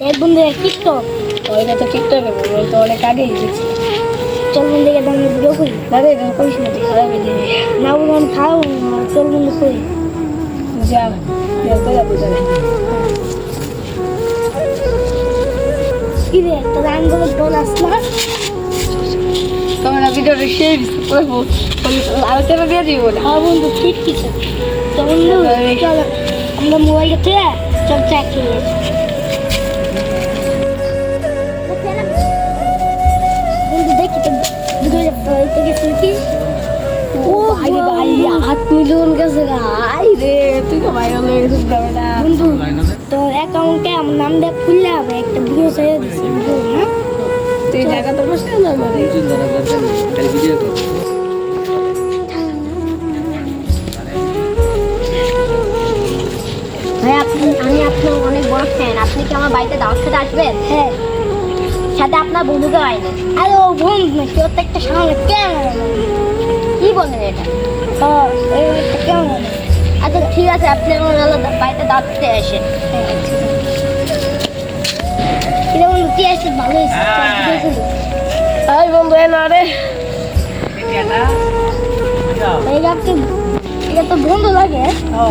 এক বন্ধু টিকটক ওইটা তো টিকটকে বলবো তো অনেক আগেই দেখছি। চল বন্ধু এটা আমি ভিডিও করি দাদা এটা করিস না তুই খারাপ হয়ে যাবে। না বন্ধু আমি খাও চল বন্ধু করি যা দেখতে যাবো তাহলে। কি রে তোর আঙ্গুলের টোন আসলা তোমরা ভিডিওটা শেয়ার করবো আলোচনা দিয়ে দিব না। হ্যাঁ বন্ধু ঠিক কিছু তো বন্ধু চল আমরা মোবাইলটা তুলে চল চেক করি বন্ধু দেখি তো ভিডিও গেছিল কি ও ভাই ভাই হাত মিলিয়ন গেছে ভাই রে তুই তো ভাইরাল হয়ে গেছিস না বন্ধু তোর অ্যাকাউন্টে আমার নাম দিয়ে খুললে হবে একটা ভিডিও ছেড়ে দিচ্ছি হ্যাঁ তুই জায়গা তো বসে না মানে ভাই আমি আপনার অনেক বড় ফ্যান। আপনি কি আমার বাড়িতে দাওয়াত খেতে আসবেন? হ্যাঁ সাথে আপনার বন্ধুকে আইনেন। আরে ও বন্ধু না কেউ তো একটা সামনে ক্যামেরা কি বলেন এটা? এই একটা ক্যামেরা আচ্ছা ঠিক আছে, আপনি আমার বাড়িতে দাওয়াত খেতে আসেন। এটা বন্ধু কি আসছে ভালো হয়েছে এই বন্ধু এ না রে এটা তো বন্ধু লাগে ও